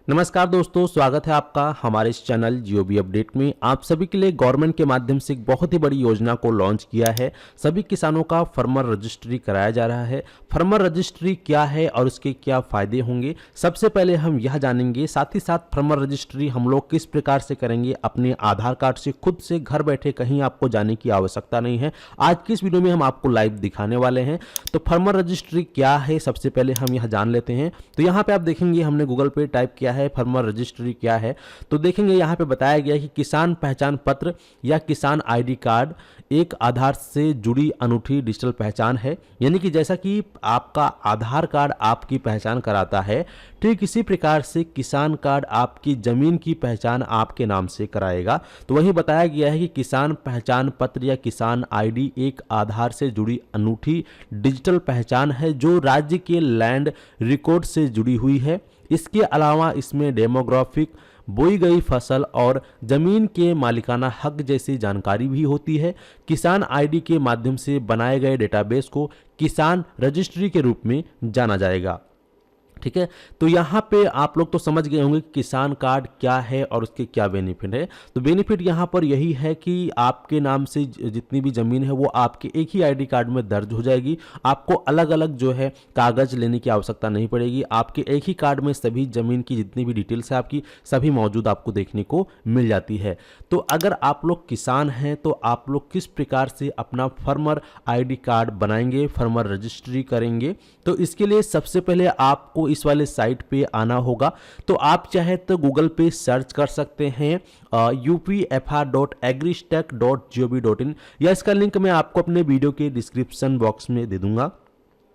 नमस्कार दोस्तों, स्वागत है आपका हमारे इस चैनल जीओबी अपडेट में। आप सभी के लिए गवर्नमेंट के माध्यम से एक बहुत ही बड़ी योजना को लॉन्च किया है। सभी किसानों का फार्मर रजिस्ट्री कराया जा रहा है। फार्मर रजिस्ट्री क्या है और उसके क्या फायदे होंगे, सबसे पहले हम यह जानेंगे। साथ ही साथ फार्मर रजिस्ट्री हम लोग किस प्रकार से करेंगे, अपने आधार कार्ड से खुद से घर बैठे, कहीं आपको जाने की आवश्यकता नहीं है। आज की इस वीडियो में हम आपको लाइव दिखाने वाले हैं। तो फार्मर रजिस्ट्री क्या है, सबसे पहले हम यह जान लेते हैं। तो यहाँ पे आप देखेंगे हमने गूगल पे टाइप किया है फार्मर रजिस्ट्री क्या है, तो देखेंगे यहाँ पे बताया गया है कि किसान पहचान पत्र या किसान आईडी कार्ड एक आधार से जुड़ी अनूठी डिजिटल पहचान है। यानी कि जैसा कि आपका आधार कार्ड आपकी पहचान कराता है, ठीक इसी प्रकार से किसान कार्ड आपकी जमीन की पहचान आपके नाम से कराएगा। तो वही बताया गया है कि किसान पहचान पत्र या किसान आईडी एक आधार से जुड़ी अनूठी डिजिटल पहचान है जो राज्य के लैंड रिकॉर्ड से जुड़ी हुई है। इसके अलावा इसमें डेमोग्राफिक, बोई गई फसल और जमीन के मालिकाना हक जैसी जानकारी भी होती है। किसान आईडी के माध्यम से बनाए गए डेटाबेस को किसान रजिस्ट्री के रूप में जाना जाएगा। ठीक है, तो यहाँ पे आप लोग तो समझ गए होंगे कि किसान कार्ड क्या है और उसके क्या बेनिफिट है। तो बेनिफिट यहाँ पर यही है कि आपके नाम से जितनी भी ज़मीन है वो आपके एक ही आईडी कार्ड में दर्ज हो जाएगी। आपको अलग अलग जो है कागज़ लेने की आवश्यकता नहीं पड़ेगी। आपके एक ही कार्ड में सभी ज़मीन की जितनी भी डिटेल्स है आपकी सभी मौजूद आपको देखने को मिल जाती है। तो अगर आप लोग किसान हैं तो आप लोग किस प्रकार से अपना फार्मर आईडी कार्ड बनाएंगे, फार्मर रजिस्ट्री करेंगे, तो इसके लिए सबसे पहले आपको इस वाले साइट पे आना होगा। तो आप चाहे तो गूगल पे सर्च कर सकते हैं upfr.agristack.gov.in, या इसका लिंक मैं आपको अपने वीडियो के डिस्क्रिप्शन बॉक्स में दे दूंगा।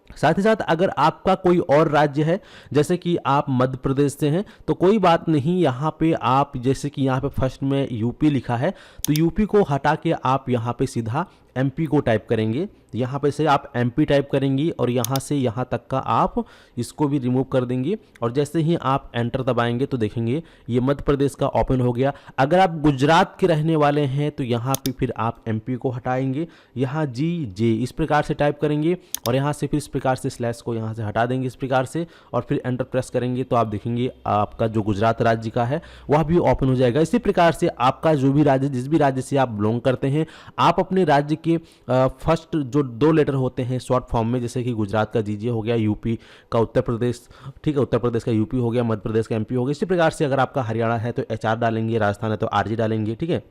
साथ ही साथ अगर आपका कोई और राज्य है, जैसे कि आप मध्य प्रदेश से हैं, तो कोई बात नहीं, यहाँ पे आप जैसे कि यहाँ पे फर्स्ट में यूपी लिखा है तो यूपी को हटा के आप यहाँ पे सीधा एमपी को टाइप करेंगे। यहाँ पे से आप एमपी टाइप करेंगी और यहाँ से यहाँ तक का आप इसको भी रिमूव कर देंगे और जैसे ही आप एंटर दबाएंगे तो देखेंगे ये मध्य प्रदेश का ओपन हो गया। अगर आप गुजरात के रहने वाले हैं तो यहाँ पे फिर आप एमपी को हटाएंगे, यहाँ जी जे इस प्रकार से टाइप करेंगे और यहाँ से फिर इस प्रकार से स्लैश को यहाँ से हटा देंगे इस प्रकार से और फिर एंटर प्रेस करेंगे तो आप देखेंगे आपका जो गुजरात राज्य का है वह भी ओपन हो जाएगा। इसी प्रकार से आपका जो भी राज्य, जिस भी राज्य से आप बिलोंग करते हैं, आप अपने राज्य के फर्स्ट जो 2 लेटर होते हैं शॉर्ट फॉर्म में, जैसे कि गुजरात का जीजे हो गया, यूपी का उत्तर प्रदेश, ठीक है, उत्तर प्रदेश का यूपी हो गया, मध्य प्रदेश का एमपी हो गया। इसी प्रकार से अगर आपका हरियाणा है तो एचआर डालेंगे, राजस्थान है तो आरजी डालेंगे। ठीक है,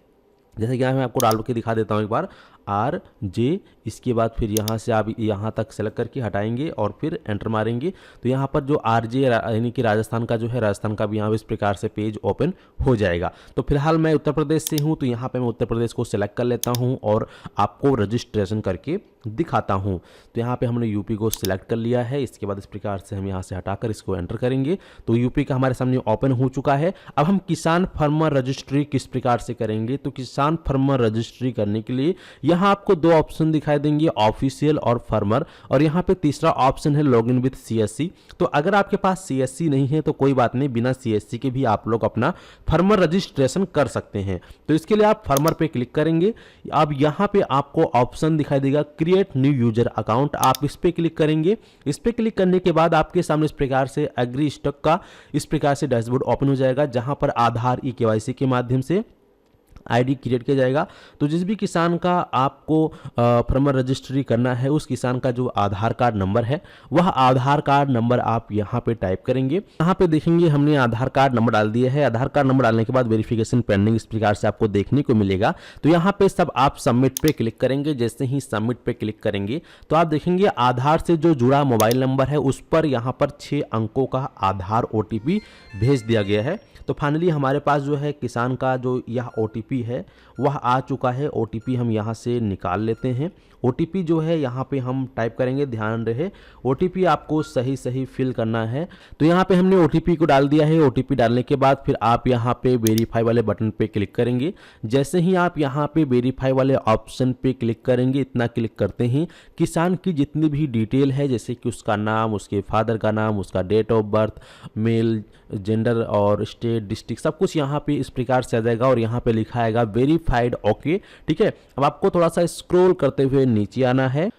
जैसे कि मैं आपको डाल के दिखा देता हूँ एक बार, आर जे, इसके बाद फिर यहाँ से आप यहाँ तक सेलेक्ट करके हटाएंगे और फिर एंटर मारेंगे तो यहाँ पर जो आर जे यानी कि राजस्थान का जो है, राजस्थान का भी यहाँ इस प्रकार से पेज ओपन हो जाएगा। तो फिलहाल मैं उत्तर प्रदेश से हूँ तो यहाँ पे मैं उत्तर प्रदेश को सिलेक्ट कर लेता हूँ और आपको रजिस्ट्रेशन करके दिखाता हूँ। तो यहाँ पे हमने यूपी को सिलेक्ट कर लिया है। इसके बाद इस प्रकार से हम यहाँ से हटाकर इसको एंटर करेंगे तो यूपी का हमारे सामने ओपन हो चुका है। अब हम किसान फार्मर रजिस्ट्री किस प्रकार से करेंगे, तो किसान फार्मर रजिस्ट्री करने के लिए यहाँ आपको 2 ऑप्शन दिखाई देंगे, ऑफिशियल और फार्मर, और यहाँ पे तीसरा ऑप्शन है लॉगिन विद सीएससी। तो अगर आपके पास सीएससी नहीं है तो कोई बात नहीं, बिना सीएससी के भी आप लोग अपना फार्मर रजिस्ट्रेशन कर सकते हैं। तो इसके लिए आप फार्मर पे क्लिक करेंगे। अब यहाँ पे आपको ऑप्शन दिखाई देगा क्रिएट न्यू यूजर अकाउंट, आप इस पे क्लिक करेंगे। इस पे क्लिक करने के बाद आपके सामने इस प्रकार से एग्री स्टॉक का इस प्रकार से डैशबोर्ड ओपन हो जाएगा, जहां पर आधार ई केवाईसी के माध्यम से आईडी क्रिएट किया जाएगा। तो जिस भी किसान का आपको फार्मर रजिस्ट्री करना है, उस किसान का जो आधार कार्ड नंबर है वह आधार कार्ड नंबर आप यहाँ पे टाइप करेंगे। यहाँ पे देखेंगे हमने आधार कार्ड नंबर डाल दिया है। आधार कार्ड नंबर डालने के बाद वेरिफिकेशन पेंडिंग इस प्रकार से आपको देखने को मिलेगा। तो यहाँ पे सब आप सबमिट पे क्लिक करेंगे। जैसे ही सबमिट पे क्लिक करेंगे तो आप देखेंगे आधार से जो जुड़ा मोबाइल नंबर है उस पर यहाँ पर 6 अंकों का आधार OTP भेज दिया गया है। तो फाइनली हमारे पास जो है किसान का जो यह OTP है वह आ चुका है। OTP हम यहाँ से निकाल लेते हैं। OTP जो है यहाँ पे हम टाइप करेंगे, ध्यान रहे OTP आपको सही सही फिल करना है। तो यहाँ पे हमने OTP को डाल दिया है। OTP डालने के बाद फिर आप यहाँ पे वेरीफाई वाले बटन पे क्लिक करेंगे। जैसे ही आप यहाँ पे वेरीफाई वाले ऑप्शन पे क्लिक करेंगे, इतना क्लिक करते ही किसान की जितनी भी डिटेल है, जैसे कि उसका नाम, उसके फादर का नाम, उसका date of birth, male, gender और स्टेट, डिस्ट्रिक्ट, सब कुछ यहाँ पे इस प्रकार से आ जाएगा और यहाँ पे लिखा आएगा वेरीफाइड ओके। ठीक है, अब आपको थोड़ा सा स्क्रॉल करते हुए नीचे आना है।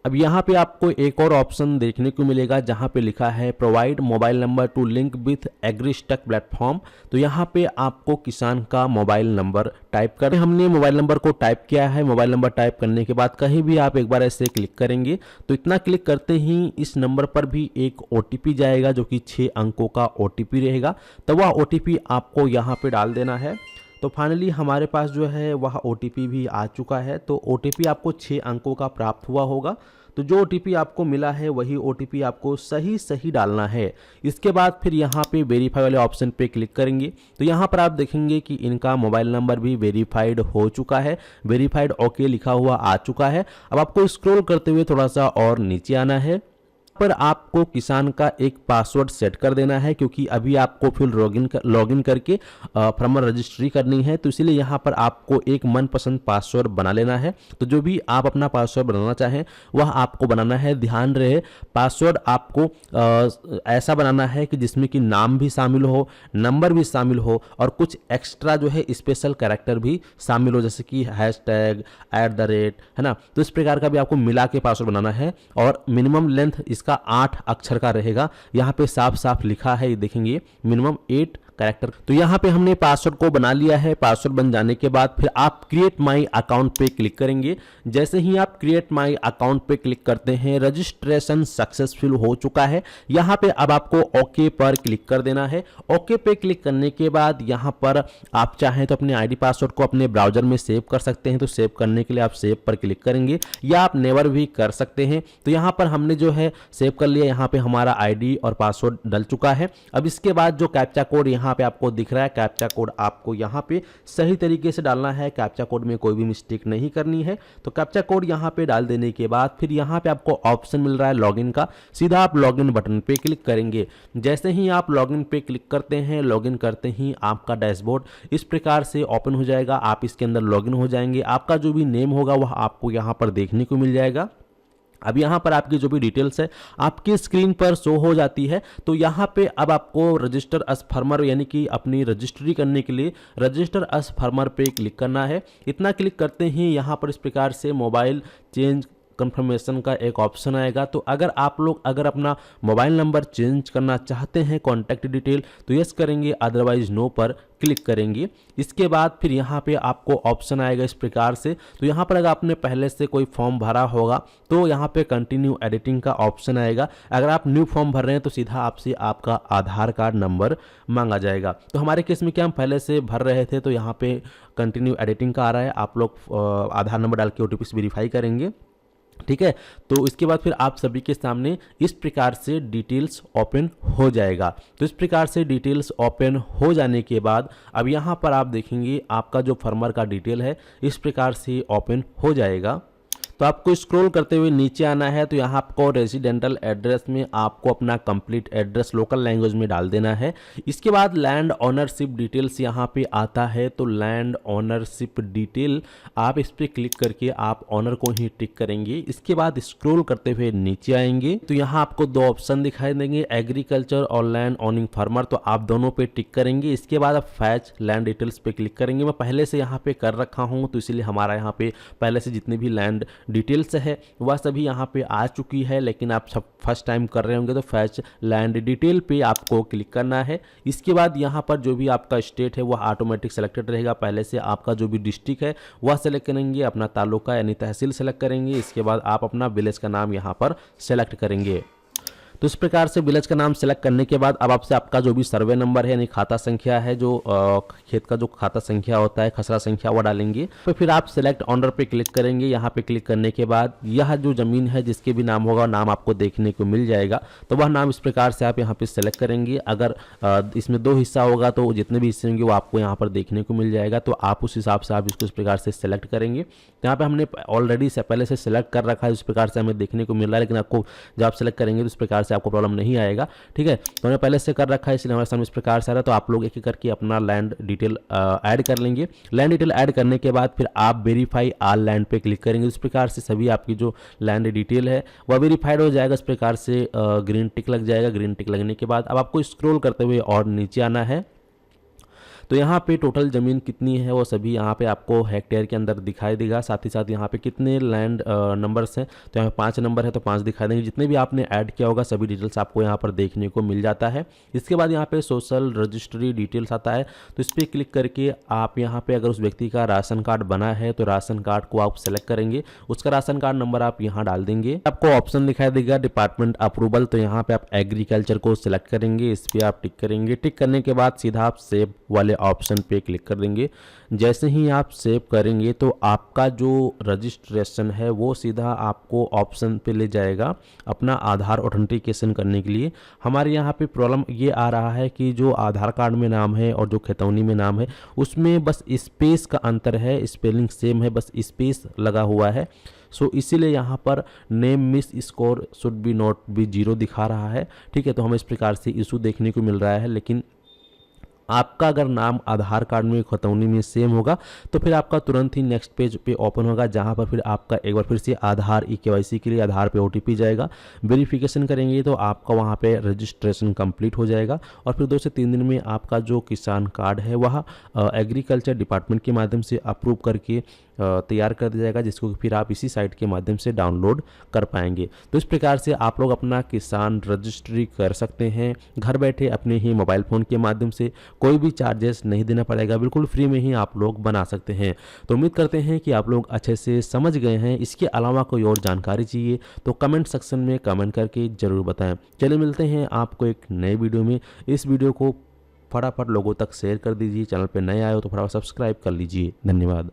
अब यहाँ पे आपको एक और ऑप्शन देखने को मिलेगा जहाँ पे लिखा है provide mobile number to link with AgriStack platform. तो यहाँ पे आपको किसान का मोबाइल नंबर टाइप कर, हमने मोबाइल नंबर को टाइप किया है। मोबाइल नंबर टाइप करने के बाद कहीं भी आप एक बार ऐसे क्लिक करेंगे तो इतना क्लिक करते ही इस नंबर पर भी एक OTP जाएगा जो कि 6 अंकों का OTP रहेगा। तो वह OTP आपको यहाँ पे डाल देना है। तो फाइनली हमारे पास जो है वह OTP भी आ चुका है। तो OTP आपको 6 अंकों का प्राप्त हुआ होगा। तो जो OTP आपको मिला है वही OTP आपको सही डालना है। इसके बाद फिर यहाँ पे वेरीफाई वाले ऑप्शन पे क्लिक करेंगे तो यहाँ पर आप देखेंगे कि इनका मोबाइल नंबर भी वेरीफाइड हो चुका है, वेरीफाइड ओके लिखा हुआ आ चुका है। अब आपको स्क्रॉल करते हुए थोड़ा सा और नीचे आना है। पर आपको किसान का एक पासवर्ड सेट कर देना है क्योंकि अभी आपको फिर लॉगिन करके फार्मर रजिस्ट्री करनी है। तो इसीलिए यहाँ पर आपको एक मनपसंद पासवर्ड बना लेना है। तो जो भी आप अपना पासवर्ड बनाना चाहें वह आपको बनाना है। ध्यान रहे पासवर्ड आपको ऐसा बनाना है कि जिसमें कि नाम भी शामिल हो, नंबर भी शामिल हो और कुछ एक्स्ट्रा जो है स्पेशल कैरेक्टर भी शामिल हो, जैसे कि हैशटैग, @ है ना। तो इस प्रकार का भी आपको मिला के पासवर्ड बनाना है और मिनिमम लेंथ इसका 8 अक्षर का रहेगा। यहाँ पे साफ साफ लिखा है, ये देखेंगे मिनिमम 8 कैरेक्टर। तो यहाँ पे हमने पासवर्ड को बना लिया है। पासवर्ड बन जाने के बाद फिर आप क्रिएट माई अकाउंट पे क्लिक करेंगे। जैसे ही आप क्रिएट माई अकाउंट पे क्लिक करते हैं रजिस्ट्रेशन सक्सेसफुल हो चुका है। यहाँ पे अब आपको ओके पर क्लिक कर देना है। ओके पे क्लिक करने के बाद यहाँ पर आप चाहें तो अपने ID पासवर्ड को अपने ब्राउजर में सेव कर सकते हैं। तो सेव करने के लिए आप सेव पर क्लिक करेंगे या आप नेवर भी कर सकते हैं। तो यहाँ पर हमने जो है सेव कर लिया। यहाँ पे हमारा ID और पासवर्ड डल चुका है। अब इसके बाद जो कैप्चा कोड यहाँ पे आपको दिख रहा है, कैप्चा कोड आपको यहाँ पे सही तरीके से डालना है। कैप्चा कोड में कोई भी मिस्टेक नहीं करनी है। तो कैप्चा कोड यहाँ पे डाल देने के बाद फिर यहाँ पे आपको ऑप्शन मिल रहा है लॉगिन का। सीधा आप लॉगिन बटन पे क्लिक करेंगे। जैसे ही आप लॉगिन पे क्लिक करते हैं, लॉगिन करते ही आपका डैशबोर्ड इस प्रकार से ओपन हो जाएगा। आप इसके अंदर लॉगिन हो जाएंगे। आपका जो भी नेम होगा वह आपको यहाँ पर देखने को मिल जाएगा। अब यहाँ पर आपकी जो भी डिटेल्स है आपकी स्क्रीन पर शो हो जाती है। तो यहाँ पे अब आपको रजिस्टर एज फार्मर यानी कि अपनी रजिस्ट्री करने के लिए रजिस्टर एज फार्मर पे क्लिक करना है। इतना क्लिक करते ही यहाँ पर इस प्रकार से मोबाइल चेंज कंफर्मेशन का एक ऑप्शन आएगा। तो अगर आप लोग अपना मोबाइल नंबर चेंज करना चाहते हैं कॉन्टैक्ट डिटेल तो यस करेंगे, अदरवाइज नो पर क्लिक करेंगे। इसके बाद फिर यहाँ पे आपको ऑप्शन आएगा इस प्रकार से। तो यहाँ पर अगर आपने पहले से कोई फॉर्म भरा होगा तो यहाँ पे कंटिन्यू एडिटिंग का ऑप्शन आएगा। अगर आप न्यू फॉर्म भर रहे हैं तो सीधा आपसे आपका आधार कार्ड नंबर मांगा जाएगा। तो हमारे केस में क्या हम पहले से भर रहे थे तो यहाँ पे कंटिन्यू एडिटिंग का आ रहा है। आप लोग आधार नंबर डाल के OTP से वेरीफाई करेंगे, ठीक है। तो इसके बाद फिर आप सभी के सामने इस प्रकार से डिटेल्स ओपन हो जाएगा। तो इस प्रकार से डिटेल्स ओपन हो जाने के बाद अब यहाँ पर आप देखेंगे आपका जो फार्मर का डिटेल है इस प्रकार से ओपन हो जाएगा। तो आपको स्क्रॉल करते हुए नीचे आना है। तो यहाँ आपको रेजिडेंटल एड्रेस में आपको अपना कंप्लीट एड्रेस लोकल लैंग्वेज में डाल देना है। इसके बाद लैंड ओनरशिप डिटेल्स यहाँ पे आता है। तो लैंड ओनरशिप डिटेल आप इस पर क्लिक करके आप ऑनर को ही टिक करेंगे। इसके बाद स्क्रॉल करते हुए नीचे आएंगे तो यहाँ आपको 2 ऑप्शन दिखाई देंगे, एग्रीकल्चर और लैंड ओनिंग फार्मर। तो आप दोनों पे टिक करेंगे। इसके बाद आप फैच लैंड डिटेल्स पे क्लिक करेंगे। मैं पहले से यहाँ पे कर रखा हूँ तो इसीलिए हमारा यहाँ पे पहले से जितनी भी लैंड डिटेल्स है वह सभी यहाँ पे आ चुकी है। लेकिन आप सब फर्स्ट टाइम कर रहे होंगे तो फैच लैंड डिटेल पे आपको क्लिक करना है। इसके बाद यहाँ पर जो भी आपका स्टेट है वह ऑटोमेटिक सेलेक्टेड रहेगा। पहले से आपका जो भी डिस्ट्रिक्ट है वह सेलेक्ट करेंगे, अपना तालुका यानी तहसील सेलेक्ट करेंगे। इसके बाद आप अपना विलेज का नाम यहाँ पर सेलेक्ट करेंगे। तो इस प्रकार से विलेज का नाम सेलेक्ट करने के बाद अब आपसे आपका जो भी सर्वे नंबर है यानी खाता संख्या है, जो खेत का जो खाता संख्या होता है, खसरा संख्या, वो डालेंगे। तो फिर आप सेलेक्ट ऑनर पे क्लिक करेंगे। यहाँ पे क्लिक करने के बाद यह जो ज़मीन है जिसके भी नाम होगा नाम आपको देखने को मिल जाएगा। तो वह नाम इस प्रकार से आप यहाँ पे सेलेक्ट करेंगे। अगर इसमें 2 हिस्सा होगा तो जितने भी हिस्से होंगे वो आपको यहाँ पर देखने को मिल जाएगा। तो आप उस हिसाब से आप इसको इस प्रकार से सेलेक्ट करेंगे। यहाँ पे हमने ऑलरेडी पहले से सेलेक्ट कर रखा है, इस प्रकार से हमें देखने को मिल रहा है। लेकिन आपको जब आप सेलेक्ट करेंगे तो इस प्रकार से आपको प्रॉब्लम नहीं आएगा, ठीक है। तो हमने पहले से कर रखा है इसलिए हमारे सामने इस प्रकार से आ रहा है। तो आप लोग एक एक करके अपना लैंड डिटेल ऐड कर लेंगे। लैंड डिटेल ऐड करने के बाद फिर आप वेरीफाई ऑल लैंड पे क्लिक करेंगे। इस प्रकार से सभी आपकी जो लैंड डिटेल है वह वेरीफाइड हो जाएगा। इस प्रकार से ग्रीन टिक लग जाएगा। ग्रीन टिक लगने के बाद अब आपको स्क्रॉल करते हुए और नीचे आना है। तो यहाँ पे टोटल ज़मीन कितनी है वो सभी यहाँ पे आपको हेक्टेयर के अंदर दिखाई देगा। साथ ही साथ यहाँ पे कितने लैंड नंबर्स हैं, तो यहाँ पे 5 नंबर है तो 5 दिखाई देंगे। जितने भी आपने ऐड किया होगा सभी डिटेल्स आपको यहाँ पर देखने को मिल जाता है। इसके बाद यहाँ पे सोशल रजिस्ट्री डिटेल्स आता है, तो इस पर क्लिक करके आप यहाँ पे अगर उस व्यक्ति का राशन कार्ड बना है तो राशन कार्ड को आप सेलेक्ट करेंगे, उसका राशन कार्ड नंबर आप यहाँ डाल देंगे। आपको ऑप्शन दिखाई देगा डिपार्टमेंट अप्रूवल, तो यहाँ पे आप एग्रीकल्चर को सिलेक्ट करेंगे, इस पर आप टिक करेंगे। टिक करने के बाद सीधा आप सेव वाले ऑप्शन पे क्लिक कर देंगे। जैसे ही आप सेव करेंगे तो आपका जो रजिस्ट्रेशन है वो सीधा आपको ऑप्शन पे ले जाएगा अपना आधार ऑथेंटिकेशन करने के लिए। हमारे यहाँ पे प्रॉब्लम ये आ रहा है कि जो आधार कार्ड में नाम है और जो खतौनी में नाम है उसमें बस स्पेस का अंतर है, स्पेलिंग सेम है, बस स्पेस लगा हुआ है। सो इसीलिए यहाँ पर name miss score should be not be 0 दिखा रहा है। ठीक है, तो हमें इस प्रकार से इशू देखने को मिल रहा है। लेकिन आपका अगर नाम आधार कार्ड में खतौनी में सेम होगा तो फिर आपका तुरंत ही नेक्स्ट पेज पे ओपन होगा, जहां पर फिर आपका एक बार फिर से आधार KYC के लिए आधार पे OTP जाएगा। वेरिफिकेशन करेंगे तो आपका वहां पे रजिस्ट्रेशन कंप्लीट हो जाएगा और फिर 2 से 3 दिन में आपका जो किसान कार्ड है वह एग्रीकल्चर डिपार्टमेंट के माध्यम से अप्रूव करके तैयार कर दिया जाएगा, जिसको फिर आप इसी साइट के माध्यम से डाउनलोड कर पाएंगे। तो इस प्रकार से आप लोग अपना किसान रजिस्ट्री कर सकते हैं घर बैठे अपने ही मोबाइल फ़ोन के माध्यम से, कोई भी चार्जेस नहीं देना पड़ेगा, बिल्कुल फ्री में ही आप लोग बना सकते हैं। तो उम्मीद करते हैं कि आप लोग अच्छे से समझ गए हैं। इसके अलावा कोई और जानकारी चाहिए तो कमेंट सेक्शन में कमेंट करके ज़रूर बताएं। चलिए मिलते हैं आपको एक नए वीडियो में। इस वीडियो को फटाफट लोगों तक शेयर कर दीजिए, चैनल पर नए आए हो तो फटाफट सब्सक्राइब कर लीजिए। धन्यवाद।